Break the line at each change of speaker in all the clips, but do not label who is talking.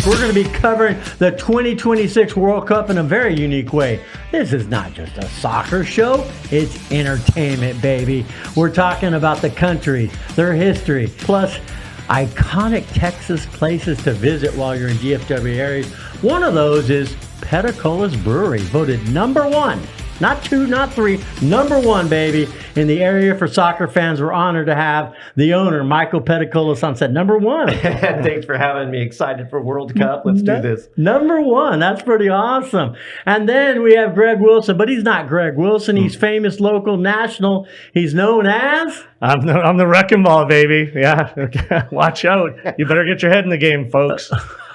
We're going to be covering the 2026 World Cup in a very unique way. This is not just a soccer show, it's entertainment, baby. We're talking about the country, their history, plus iconic Texas places to visit while you're in DFW areas. One of those is Peticolas Brewery, voted number one. Not two, not three, number one, baby, in the area for soccer fans. We're honored to have the owner, Michael Peticolas, on set. Number one.
Thanks for having me. Excited for World Cup. Let's do this.
Number one. That's pretty awesome. And then we have Greg Wilson, but he's not Greg Wilson. He's famous, local, national. He's known as...
I'm the wrecking ball, baby. Yeah. Watch out. You better get your head in the game, folks.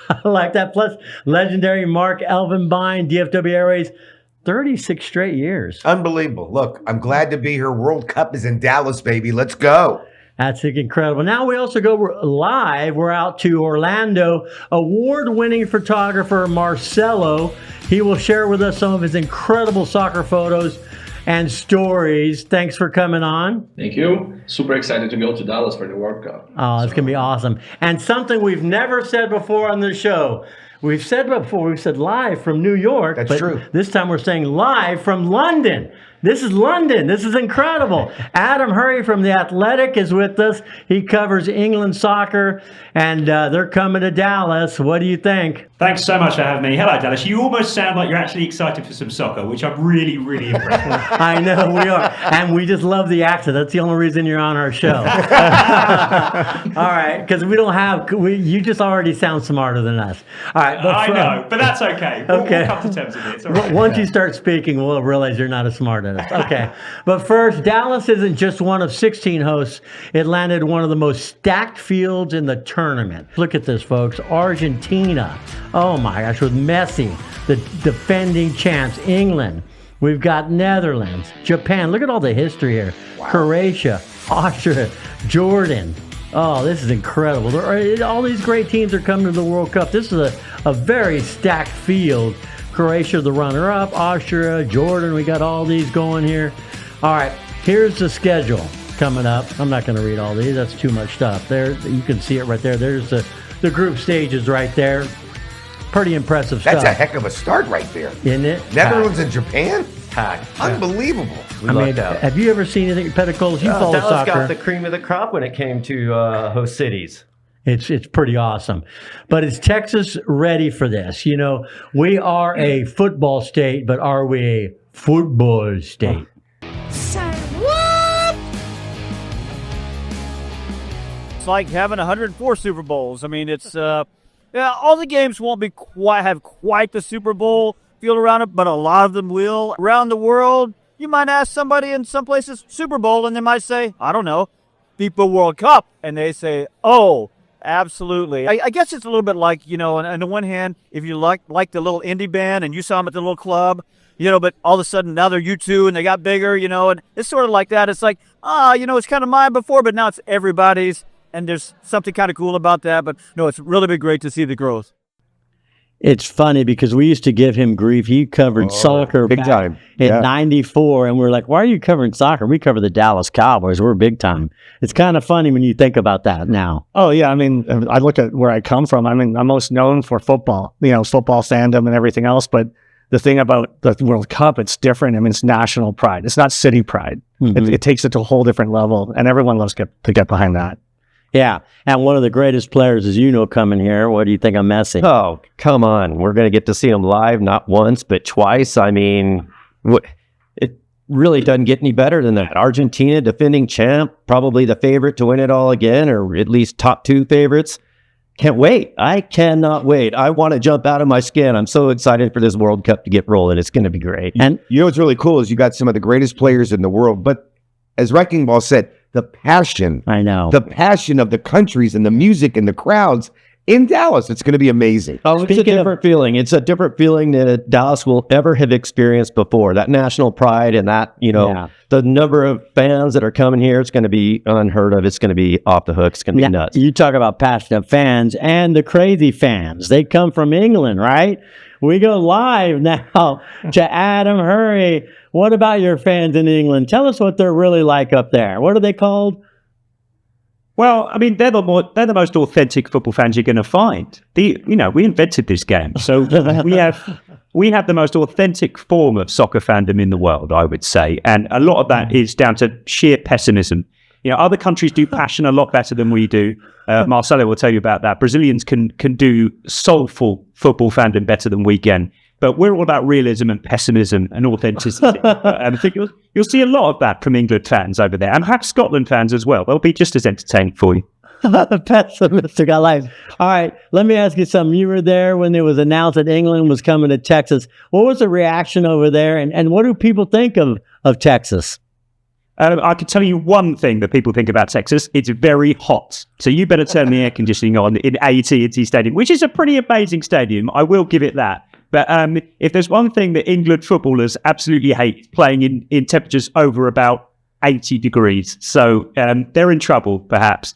I like that. Plus, legendary Mark Elvenbein, DFW Airways, 36 straight years.
Unbelievable. Look, I'm glad to be here. World Cup is in Dallas, baby. Let's go.
That's incredible. Now we also go live. We're out to Orlando. Award-winning photographer Marcelo. He will share with us some of his incredible soccer photos and stories. Thanks for coming on.
Thank you. Super excited to go to Dallas for the World Cup.
Oh, it's going to be awesome. And something we've never said before on the show. We've said before, we've said live from New York.
That's true.
This time we're saying live from London. This is London. This is incredible. Adam Hurrey from The Athletic is with us. He covers England soccer, and they're coming to Dallas. What do you think?
Thanks so much for having me. Hello, Dallas. You almost sound like you're actually excited for some soccer, which I'm really, really impressed with.
I know we are. And we just love the accent. That's the only reason you're on our show. All right, because we don't have, you just already sound smarter than us. All right.
I know, but that's okay. We'll come to terms with it. It's all right.
Once you start speaking, we'll realize you're not as smart as us. Okay. But first, Dallas isn't just one of 16 hosts. It landed one of the most stacked fields in the tournament. Look at this, folks. Argentina. Oh my gosh, with Messi, the defending champs. England. We've got Netherlands, Japan. Look at all the history here. Wow. Croatia, Austria, Jordan. Oh, this is incredible. All these great teams are coming to the World Cup. This is a very stacked field. Croatia, the runner-up. Austria, Jordan. We got all these going here. All right, here's the schedule coming up. I'm not going to read all these. That's too much stuff. There, you can see it right there. There's the group stages right there. Pretty impressive stuff.
That's a heck of a start right there.
Isn't it?
Netherlands and Japan?
Packed.
Unbelievable.
We lucked out.
Have you ever seen anything, Peticolas? You follow
Dallas
soccer.
got the cream of the crop when it came to host cities.
It's pretty awesome. But is Texas ready for this? You know, we are a football state, but are we a football state?
Say what? It's like having 104 Super Bowls. I mean, it's all the games won't be have quite the Super Bowl feel around it, but a lot of them will. Around the world, you might ask somebody in some places Super Bowl, and they might say, I don't know, FIFA World Cup, and they say, oh, absolutely. I guess it's a little bit like, you know, on the one hand, if you like the little indie band and you saw them at the little club, you know, but all of a sudden now they're U2 and they got bigger, you know, and it's sort of like that. It's like, you know, it's kind of mine before, but now it's everybody's, and there's something kind of cool about that. But no, it's really been great to see the growth.
It's funny because we used to give him grief. He covered soccer
big time
in 94, and we're like, why are you covering soccer? We cover the Dallas Cowboys. We're big time. It's kind of funny when you think about that now.
Oh, yeah. I mean, I look at where I come from. I mean, I'm most known for football, you know, football fandom and everything else. But the thing about the World Cup, it's different. I mean, it's national pride. It's not city pride. Mm-hmm. It takes it to a whole different level, and everyone loves to get behind that.
Yeah, and one of the greatest players, as you know, coming here. What do you think of Messi?
Oh, come on. We're going to get to see him live, not once, but twice. I mean, it really doesn't get any better than that. Argentina, defending champ, probably the favorite to win it all again, or at least top two favorites. Can't wait. I cannot wait. I want to jump out of my skin. I'm so excited for this World Cup to get rolling. It's going to be great.
And you know what's really cool is you got some of the greatest players in the world, but as Wrecking Ball said, the passion.
I know.
The passion of the countries and the music and the crowds in Dallas. It's going to be amazing.
Oh, it's a different feeling. It's a different feeling that Dallas will ever have experienced before. That national pride and that, you know, the number of fans that are coming here, it's going to be unheard of. It's going to be off the hook. It's going to be nuts.
You talk about passionate fans and the crazy fans. They come from England, right? We go live now to Adam Hurrey. What about your fans in England? Tell us what they're really like up there. What are they called?
Well, I mean, they're the most authentic football fans you're going to find. We invented this game, so we have the most authentic form of soccer fandom in the world, I would say, and a lot of that is down to sheer pessimism. Other countries do passion a lot better than we do. Marcelo will tell you about that. Brazilians can do soulful football fandom better than we can. But we're all about realism and pessimism and authenticity. I think you'll see a lot of that from England fans over there, and perhaps Scotland fans as well. They'll be just as entertaining for you.
Pessimistic, I like. All right, let me ask you something. You were there when it was announced that England was coming to Texas. What was the reaction over there, and what do people think of Texas?
I can tell you one thing that people think about Texas. It's very hot. So you better turn the air conditioning on in AT&T Stadium, which is a pretty amazing stadium. I will give it that. But if there's one thing that England footballers absolutely hate, playing in temperatures over about 80 degrees. So they're in trouble, perhaps.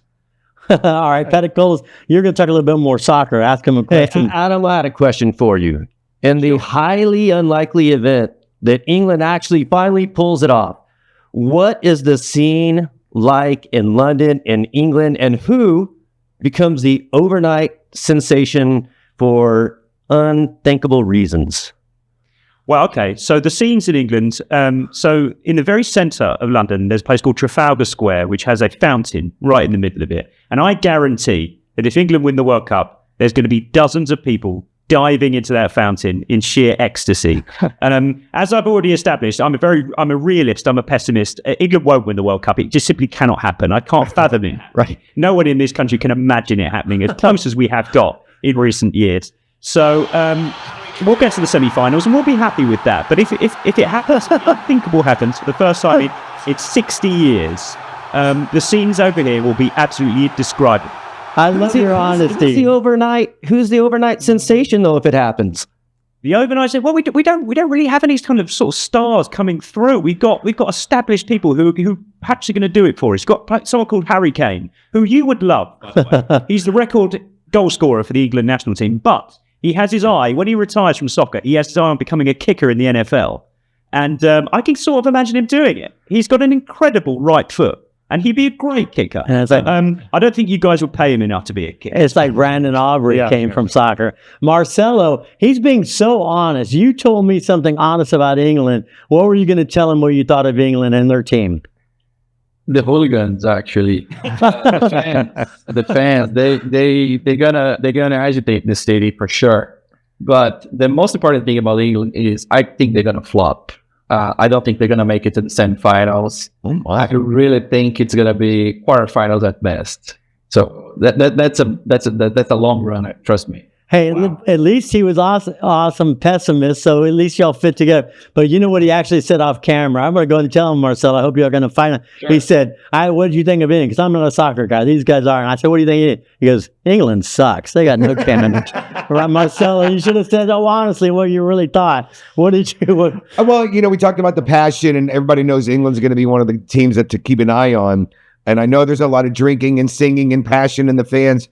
All right, Peticolas, you're going to talk a little bit more soccer. Ask him a question.
Hey, Adam, I had a question for you. In the highly unlikely event that England actually finally pulls it off, what is the scene like in London, in England, and who becomes the overnight sensation for unthinkable reasons?
Well, okay. So the scenes in England, so in the very centre of London, there's a place called Trafalgar Square, which has a fountain right in the middle of it. And I guarantee that if England win the World Cup, there's going to be dozens of people diving into that fountain in sheer ecstasy. And as I've already established, I'm a realist, I'm a pessimist. England won't win the World Cup. It just simply cannot happen. I can't fathom it.
Right.
No one in this country can imagine it happening as close as we have got in recent years. So we'll get to the semi-finals and we'll be happy with that. But if it happens, unthinkable happens for the first time in 60 years, the scenes over here will be absolutely indescribable.
I love your honesty.
Who's the overnight sensation though if it happens?
The overnight, well, we don't really have any kind of sort of stars coming through. We've got established people who perhaps are going to do it for us. You've got someone called Harry Kane, who you would love, by the way. He's the record goal scorer for the England national team, but he has his eye, when he retires from soccer, he has his eye on becoming a kicker in the NFL. And I can sort of imagine him doing it. He's got an incredible right foot. And he'd be a great kicker.
And it's like,
I don't think you guys would pay him enough to be a kicker.
It's like Brandon Aubrey came from soccer. Marcelo, he's being so honest. You told me something honest about England. What were you going to tell him what you thought of England and their team?
The hooligans, actually. The fans, they're gonna agitate the city for sure. But the most important thing about England is I think they're gonna flop. I don't think they're gonna make it to the semifinals. I really think it's gonna be quarterfinals at best. So that's a long run. Trust me.
Hey, at least he was awesome pessimist, so at least y'all fit together. But you know what he actually said off camera? I'm going to go and tell him, Marcel, I hope you're going to find it. Sure. He said, what did you think of England? Because I'm not a soccer guy. These guys are. And I said, what do you think? He goes, England sucks. They got no cannon. Right, Marcelo, you should have said, honestly, what you really thought. What did you...
Well, we talked about the passion, and everybody knows England's going to be one of the teams to keep an eye on. And I know there's a lot of drinking and singing and passion in the fans.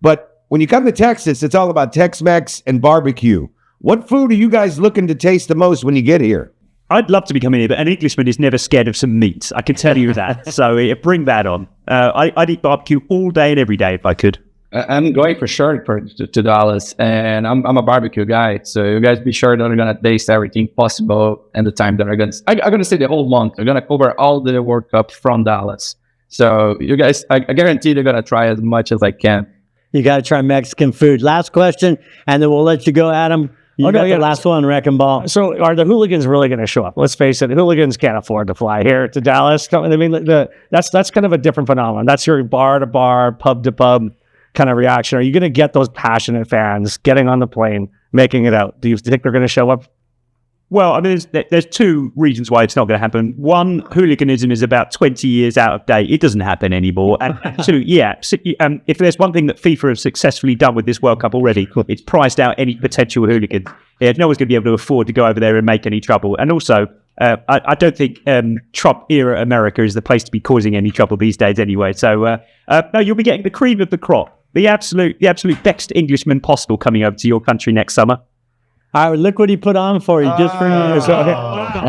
But when you come to Texas, it's all about Tex-Mex and barbecue. What food are you guys looking to taste the most when you get here?
I'd love to be coming here, but an Englishman is never scared of some meat. I can tell you that. So bring that on. I'd eat barbecue all day and every day if I could.
I'm going for sure to Dallas, and I'm a barbecue guy. So you guys be sure that I'm going to taste everything possible and the time that I'm going to stay the whole month. I'm going to cover all the World Cup from Dallas. So you guys, I guarantee they're going to try as much as I can.
You got to try Mexican food. Last question, and then we'll let you go, Adam. You got the last one, Wrecking Ball.
So are the hooligans really going to show up? Let's face it, hooligans can't afford to fly here to Dallas. I mean, that's kind of a different phenomenon. That's your bar-to-bar, pub-to-pub kind of reaction. Are you going to get those passionate fans getting on the plane, making it out? Do you think they're going to show up?
Well, I mean, there's two reasons why it's not going to happen. One, hooliganism is about 20 years out of date. It doesn't happen anymore. And two, if there's one thing that FIFA have successfully done with this World Cup already, it's priced out any potential hooligan. No one's going to be able to afford to go over there and make any trouble. And also, I don't think Trump-era America is the place to be causing any trouble these days anyway. So, no, you'll be getting the cream of the crop. The absolute best Englishman possible coming over to your country next summer.
All right, look what he put on for you, just for you.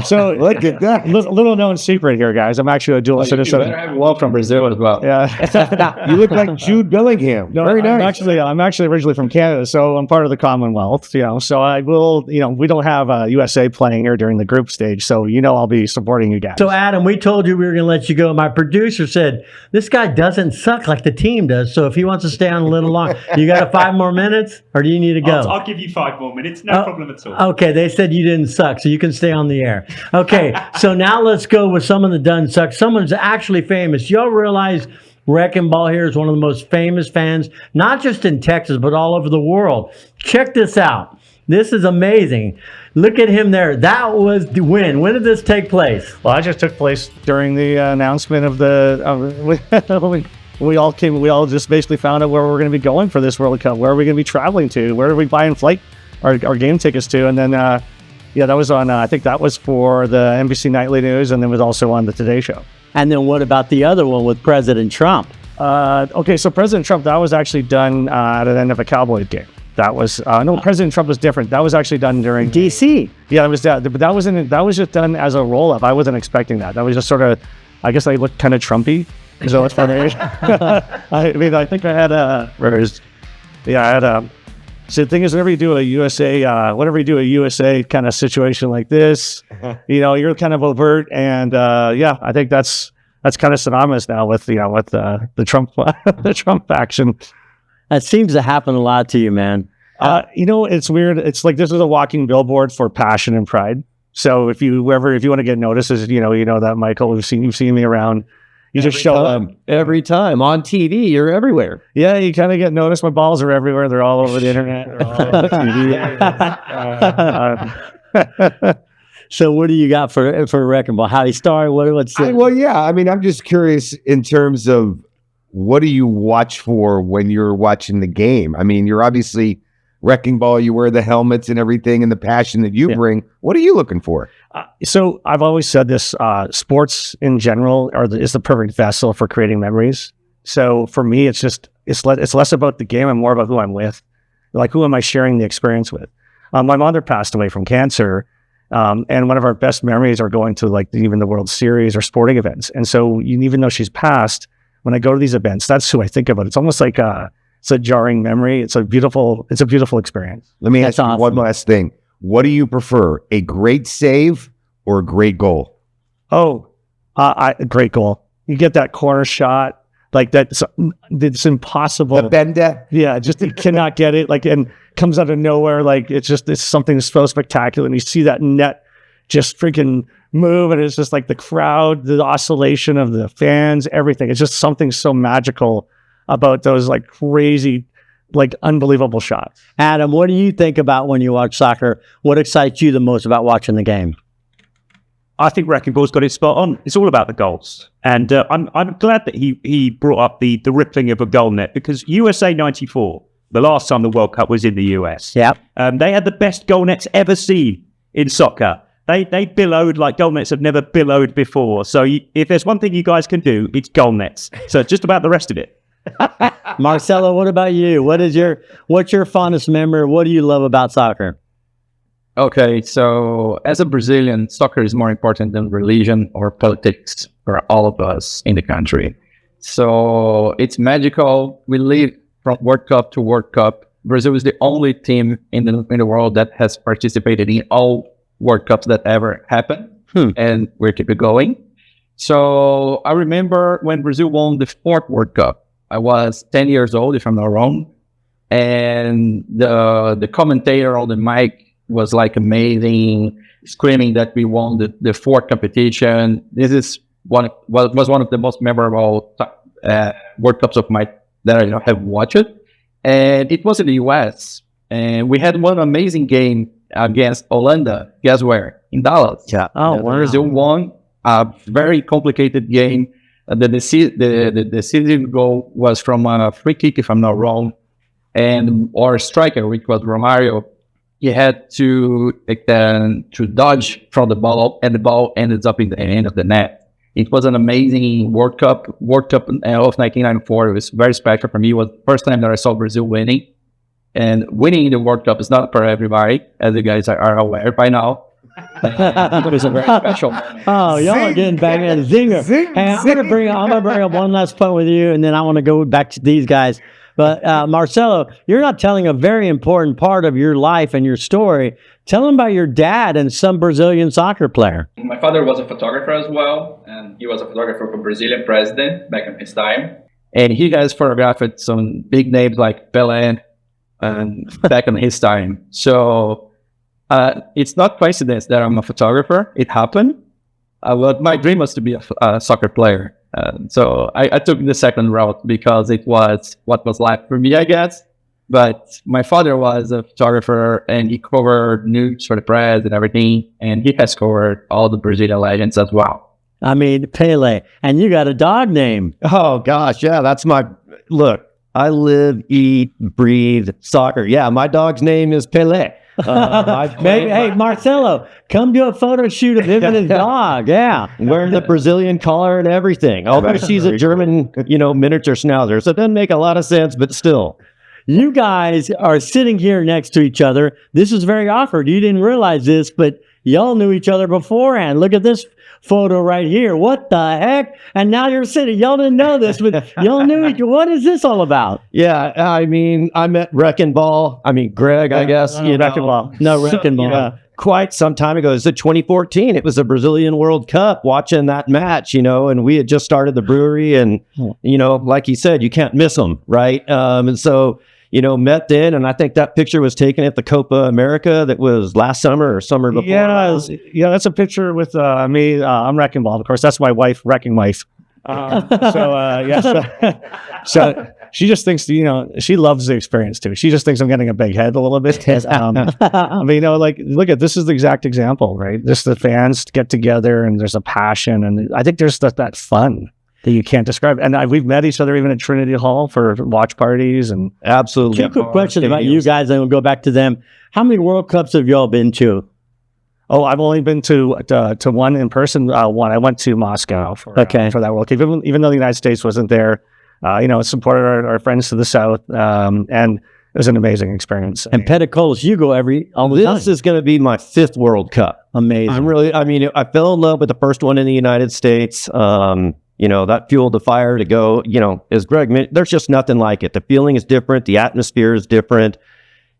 So
Look at that.
little known secret here, guys. I'm actually a dual
You
citizen.
better have one from Brazil as well.
Yeah.
You look like Jude Bellingham.
No,
Very nice.
I'm actually originally from Canada, so I'm part of the Commonwealth. So I will. We don't have USA playing here during the group stage, so I'll be supporting you guys.
So, Adam, we told you we were going to let you go. My producer said, this guy doesn't suck like the team does, so if he wants to stay on a little long, you got 5 more minutes, or do you need to go?
I'll give you 5 more minutes. No problem at all.
Okay, they said you didn't suck, so you can stay on the air. Okay, so now let's go with someone that doesn't suck. Someone's actually famous. Y'all realize Wrecking Ball here is one of the most famous fans, not just in Texas, but all over the world. Check this out. This is amazing. Look at him there. That was the win. When did this take place?
Well, it just took place during the announcement of the. We all just basically found out where we're going to be going for this World Cup. Where are we going to be traveling to? Where are we buying our game tickets to? And then, that was on. I think that was for the NBC Nightly News, and then was also on the Today Show.
And then what about the other one with President Trump?
Okay, so President Trump, that was actually done at the end of a Cowboys game. That was no, President Trump was different. That was actually done during
DC.
Yeah, it was that, but that was just done as a roll up. I wasn't expecting that. That was just sort of, I guess I looked kind of Trumpy. So it's funny. I think I had So the thing is, whenever you do a USA kind of situation like this, you're kind of overt, and I think that's kind of synonymous now with the Trump the Trump faction.
That seems to happen a lot to you, man.
It's weird. It's like this is a walking billboard for passion and pride. So if you want to get notices, you know that, Michael. You've seen me around. You just show up
every time on TV. You're everywhere.
Yeah, you kind of get noticed. My balls are everywhere. They're all over the internet. They're all over
TV. So what do you got for Wrecking Ball? How he started?
I'm just curious in terms of what do you watch for when you're watching the game? I mean, you're obviously Wrecking Ball. You wear the helmets and everything, and the passion that you bring. What are you looking for?
So I've always said this: sports in general is the perfect vessel for creating memories. So for me, it's less about the game and more about who I'm with. Like, who am I sharing the experience with? My mother passed away from cancer, and one of our best memories are going to even the World Series or sporting events. And so even though she's passed, when I go to these events, that's who I think about. It's almost like it's a jarring memory. It's a beautiful experience.
Let me ask you one last thing. What do you prefer, a great save or a great goal?
A great goal. You get that corner shot like that. It's impossible.
The bender.
Yeah, just you cannot get it. And comes out of nowhere. It's something so spectacular, and you see that net just freaking move, and it's just like the crowd, the oscillation of the fans, everything. It's just something so magical about those crazy, unbelievable shots.
Adam, what do you think about when you watch soccer? What excites you the most about watching the game?
I think Wrecking Ball's got it spot on. It's all about the goals. And I'm glad that he brought up the rippling of a goal net, because USA 94, the last time the World Cup was in the US,
they
had the best goal nets ever seen in soccer. They billowed like goal nets have never billowed before. So if there's one thing you guys can do, it's goal nets. So it's just about the rest of it.
Marcelo, what about you? What's your fondest memory? What do you love about soccer?
Okay, so as a Brazilian, soccer is more important than religion or politics for all of us in the country. So it's magical. We live from World Cup to World Cup. Brazil is the only team in the world that has participated in all World Cups that ever happened, and we're keep it going. So I remember when Brazil won the 4th World Cup. I was 10 years old, if I'm not wrong, and the commentator on the mic was amazing, screaming that we won the 4th competition. This is was one of the most memorable World Cups that I have watched, and it was in the US, and we had one amazing game against Holanda. Guess where? In Dallas.
Yeah.
Brazil won a very complicated game. The decisive goal was from a free kick, if I'm not wrong, and our striker, which was Romario, he had to dodge from the ball, and the ball ended up in the end of the net. It was an amazing World Cup of 1994. It was very special for me. It was the first time that I saw Brazil winning, And winning the World Cup is not for everybody, as you guys are aware by now. It was a very special moment.
Oh, y'all are getting back at zinger. Hey, I'm gonna bring up one last point with you, and then I want to go back to these guys. But Marcelo, you're not telling a very important part of your life and your story. Tell them about your dad and some Brazilian soccer player.
My father was a photographer as well, and he was a photographer for Brazilian president back in his time.
And he has photographed some big names like Pelé and back in his time. So it's not coincidence that I'm a photographer. It happened. But my dream was to be a soccer player. So I took the second route because it was what was left for me, I guess. But my father was a photographer, and he covered news for the press and everything. And he has covered all the Brazilian legends as well.
I mean, Pele. And you got a dog name.
Oh, gosh. Yeah, that's my... Look, I live, eat, breathe soccer. Yeah, my dog's name is Pele.
Maybe, hey, Marcelo, come do a photo shoot of him and his dog. Yeah.
Wearing the Brazilian collar and everything. Although she's a German, miniature schnauzer. So it doesn't make a lot of sense, but still.
You guys are sitting here next to each other. This is very awkward. You didn't realize this, but y'all knew each other beforehand. Look at this photo right here. What the heck? And now you're sitting. Y'all didn't know this, but y'all knew each other. What is this all about?
Yeah, I mean, I met Wrecking Ball. I mean, Greg, I guess.
Wrecking Ball.
No, Wrecking Ball.
Quite some time ago. It was 2014. It was a Brazilian World Cup, watching that match, and we had just started the brewery, and, like you said, you can't miss them, right? And so, met then, and I think that picture was taken at the Copa America that was last summer or summer before.
Yeah, that's a picture with me. I'm Wrecking Ball, of course. That's my wife, Wrecking Wife. So she just thinks, she loves the experience too. She just thinks I'm getting a big head a little bit. I mean, look at this is the exact example, right? Just the fans get together and there's a passion, and I think there's that fun that you can't describe. And we've met each other even at Trinity Hall for watch parties. And
absolutely.
Two quick questions about you guys, and we'll go back to them. How many World Cups have y'all been to?
Oh, I've only been to one in person. One I went to Moscow for that World Cup, even though the United States wasn't there. It supported our friends to the south, and it was an amazing experience.
And Peticolas, you go all the time.
This is going to be my 5th World Cup.
Amazing.
I fell in love with the first one in the United States. That fueled the fire to go, as Greg mentioned, there's just nothing like it. The feeling is different. The atmosphere is different.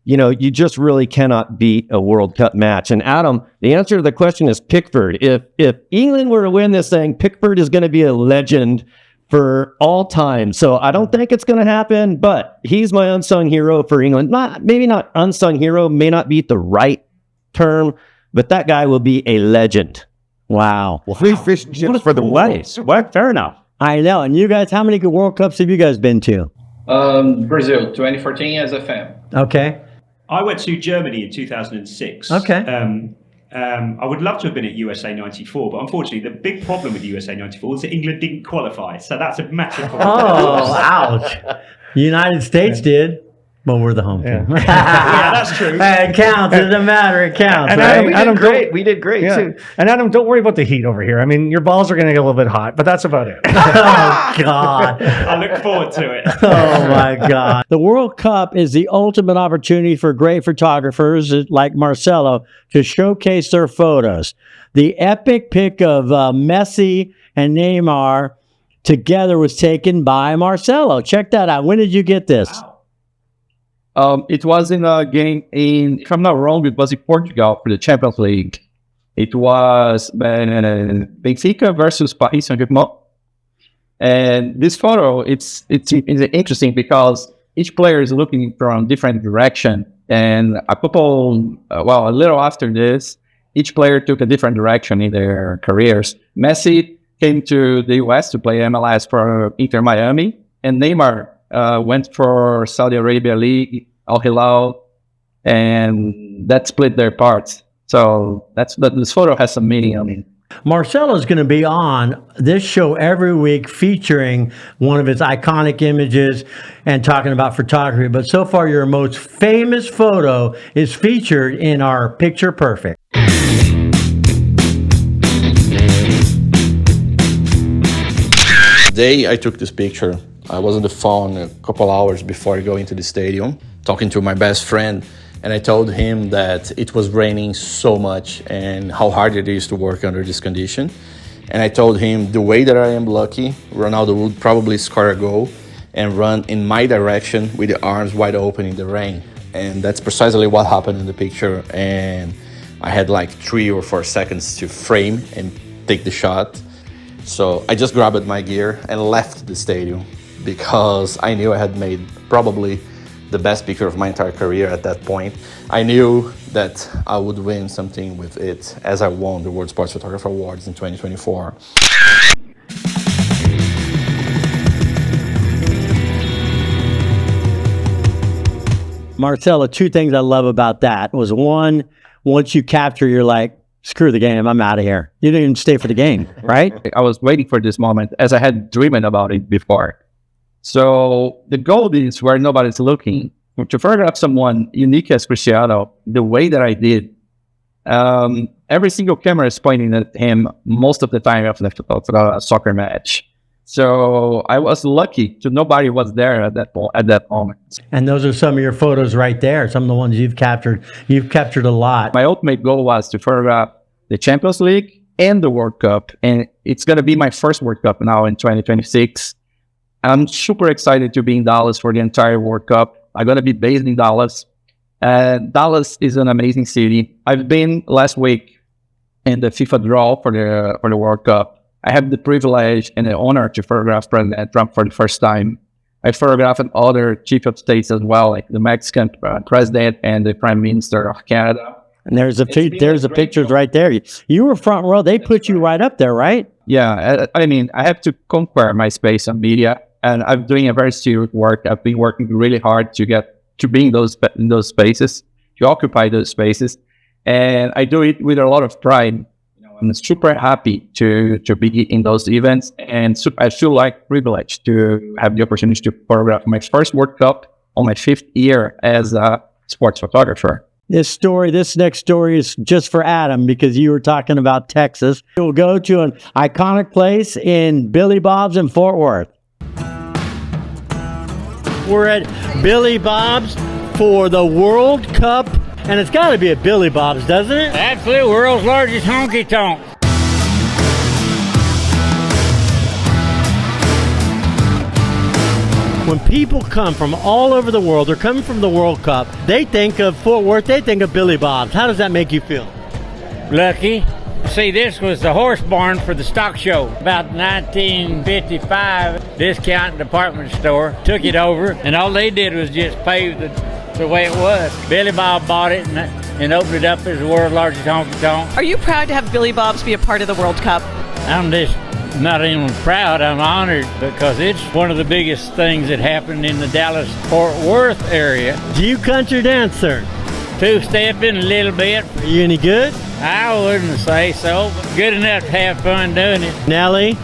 You just really cannot beat a World Cup match. And Adam, the answer to the question is Pickford. If England were to win this thing, Pickford is going to be a legend for all time. So I don't think it's going to happen, but he's my unsung hero for England. Maybe not unsung hero, may not be the right term, but that guy will be a legend.
Wow.
Free fish and chips for the
ways. Well, fair enough.
I know. And you guys, how many World Cups have you guys been to?
Brazil, 2014 as a fan.
Okay.
I went to Germany in 2006.
Okay.
I would love to have been at USA 94, but unfortunately, the big problem with USA 94 is that England didn't qualify. So that's a massive problem.
Oh, ouch. The United States did. But we're the home team.
Yeah, that's true.
It counts. It doesn't matter. It counts.
And
right?
We did great too. And Adam, don't worry about the heat over here. I mean, your balls are going to get a little bit hot, but that's about it.
Oh, God.
I look forward to it.
Oh, my God. The World Cup is the ultimate opportunity for great photographers like Marcelo to showcase their photos. The epic pic of Messi and Neymar together was taken by Marcelo. Check that out. When did you get this?
Wow.
It was in a game if I'm not wrong, it was in Portugal for the Champions League. It was Benfica versus Paris Saint-Germain. And this photo, it's interesting because each player is looking from different direction. And a little after this, each player took a different direction in their careers. Messi came to the US to play MLS for Inter Miami, and Neymar went for Saudi Arabia League, Al Hilal, and that split their parts. So this photo has some meaning. I mean,
Marcelo is going to be on this show every week featuring one of his iconic images and talking about photography. But so far, your most famous photo is featured in our Picture Perfect.
The day I took this picture, I was on the phone a couple hours before going to the stadium, talking to my best friend, and I told him that it was raining so much and how hard it is to work under this condition. And I told him the way that I am lucky, Ronaldo would probably score a goal and run in my direction with the arms wide open in the rain. And that's precisely what happened in the picture. And I had like 3 or 4 seconds to frame and take the shot. So I just grabbed my gear and left the stadium because I knew I had made probably the best picture of my entire career at that point. I knew that I would win something with it as I won the World Sports Photographer Awards in 2024.
Marcelo, 2 things I love about that was, one, once you capture, you're like, screw the game, I'm out of here. You didn't even stay for the game, right?
I was waiting for this moment as I had dreamed about it before. So the goal is where nobody's looking. To photograph someone unique as Cristiano, the way that I did, every single camera is pointing at him most of the time of a soccer match. So I was lucky to nobody was there at that moment.
And those are some of your photos right there, some of the ones you've captured. You've captured a lot.
My ultimate goal was to photograph the Champions League and the World Cup. And it's going to be my first World Cup now in 2026. I'm super excited to be in Dallas for the entire World Cup. I'm going to be based in Dallas. Dallas is an amazing city. I've been last week in the FIFA draw for the World Cup. I have the privilege and the honor to photograph President Trump for the first time. I photographed other chief of states as well, like the Mexican president and the prime minister of Canada.
And there's the pictures right there. You were front row. They put you right up there, right?
Yeah, I mean, I have to conquer my space on media, and I'm doing a very serious work. I've been working really hard to be in those spaces, to occupy those spaces, and I do it with a lot of pride. I'm super happy to be in those events, and I feel like privileged to have the opportunity to photograph my first World Cup on my 5th year as a sports photographer.
This next story is just for Adam because you were talking about Texas. We'll go to an iconic place in Billy Bob's in Fort Worth. We're at Billy Bob's for the World Cup. And it's got to be at Billy Bob's, doesn't it?
Absolutely, world's largest honky-tonk.
When people come from all over the world, they're coming from the World Cup, they think of Fort Worth, they think of Billy Bob's. How does that make you feel?
Lucky. See, this was the horse barn for the stock show. About 1955, discount department store took it over, and all they did was just pave the way it was. Billy Bob bought it and opened it up as the world's largest honky-tonk.
Are you proud to have Billy Bob's be a part of the World Cup?
I'm just not even proud, I'm honored because it's one of the biggest things that happened in the Dallas-Fort Worth area.
Do you country dance, sir?
Two-stepping a little bit.
Are you any good?
I wouldn't say so, but good enough to have fun doing it.
Nelly,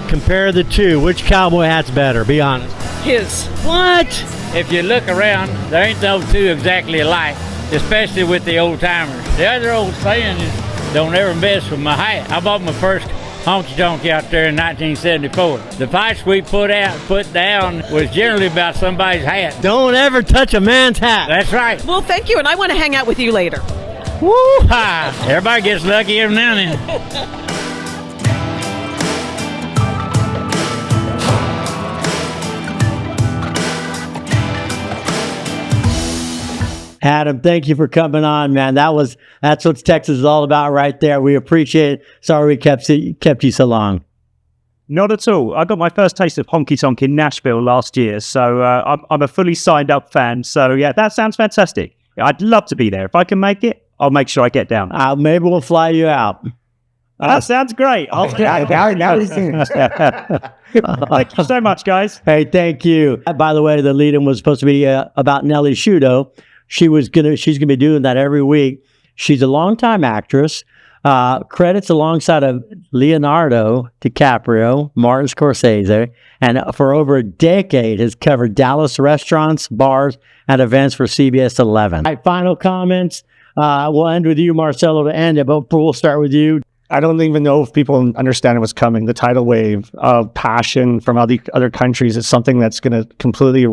compare the two. Which cowboy hat's better? Be honest.
His.
What?
If you look around, there ain't no two exactly alike, especially with the old timers. The other old saying is, don't ever mess with my hat. I bought my first honky-tonk out there in 1974. The fights we put down was generally about somebody's hat.
Don't ever touch a man's hat.
That's right.
Well, thank you, and I want to hang out with you later.
Woo-ha! Everybody gets lucky every now and then.
Adam, thank you for coming on, man. That's what Texas is all about right there. We appreciate it. Sorry we kept you so long.
Not at all. I got my first taste of honky tonk in Nashville last year, so I'm a fully signed up fan. So yeah, that sounds fantastic. I'd love to be there. If I can make it, I'll make sure I get down.
Maybe we'll fly you out.
That sounds great.
Now he's seen it.
Thank you so much, guys.
Hey, thank you. By the way, the lead-in was supposed to be about Nelly Shudo. She's gonna be doing that every week. She's a longtime actress. Credits alongside of Leonardo DiCaprio, Martin Scorsese, and for over a decade has covered Dallas restaurants, bars, and events for CBS 11. All right, final comments. We'll end with you, Marcelo, to end it, but we'll start with you.
I don't even know if people understand what's coming. The tidal wave of passion from other countries is something that's going to completely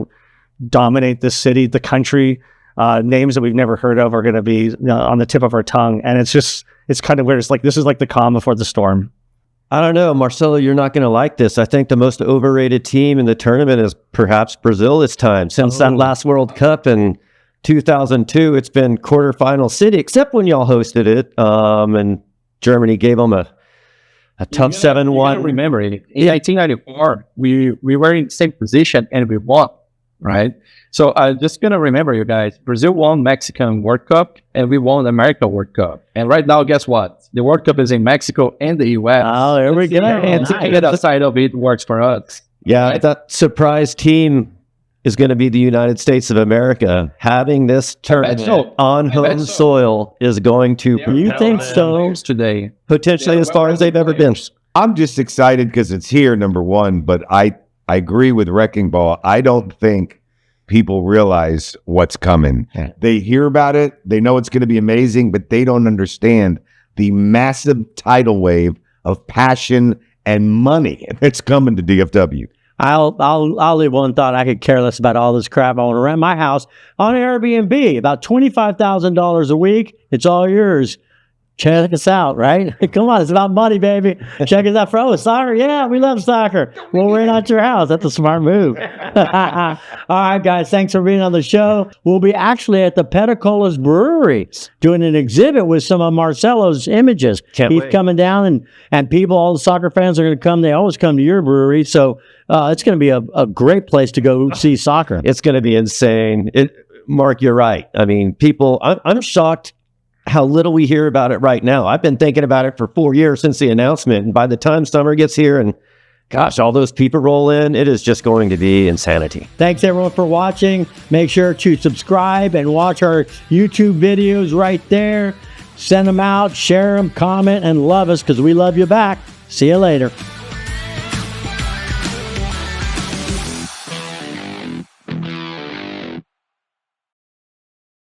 dominate this city, the country. Names that we've never heard of are going to be on the tip of our tongue. And it's kind of weird. It's like, this is like the calm before the storm.
I don't know, Marcelo, you're not going to like this. I think the most overrated team in the tournament is perhaps Brazil this time. Since that last World Cup in 2002, it's been quarterfinal city, except when y'all hosted it. And Germany gave them a tough 7-1.
Remember, in 1994, we were in the same position and we won, right? So I'm just going to remember, you guys, Brazil won Mexican World Cup and we won American World Cup. And right now, guess what? The World Cup is in Mexico and the U.S.
Oh, there we go.
And to get outside of it works for us.
Yeah, right? That surprise team is going to be the United States of America. Having this tournament on home soil is going to,
you think so?
Today,
potentially as far as they've ever been.
I'm just excited because it's here, number one, but I agree with Wrecking Ball. I don't think people realize what's coming. Yeah. They hear about it, they know it's going to be amazing, but they don't understand the massive tidal wave of passion and money that's coming to DFW.
I'll leave one thought. I could care less about all this crap. I want to rent my house on Airbnb, about $25,000 a week. It's all yours. Check us out, right? Come on, it's about money, baby. Check us out for soccer. Yeah, we love soccer. Well, we're not your house. That's a smart move. All right, guys, thanks for being on the show. We'll be actually at the Peticolas Brewery doing an exhibit with some of Marcelo's images. He's coming down, and people, all the soccer fans are going to come. They always come to your brewery, so it's going to be a great place to go see soccer.
It's going to be insane. Mark, you're right. I mean, people, I'm shocked how little we hear about it right now. I've been thinking about it for 4 years since the announcement. And by the time summer gets here and gosh, all those people roll in, it is just going to be insanity.
Thanks everyone for watching. Make sure to subscribe and watch our YouTube videos right there. Send them out, share them, comment, and love us because we love you back. See you later.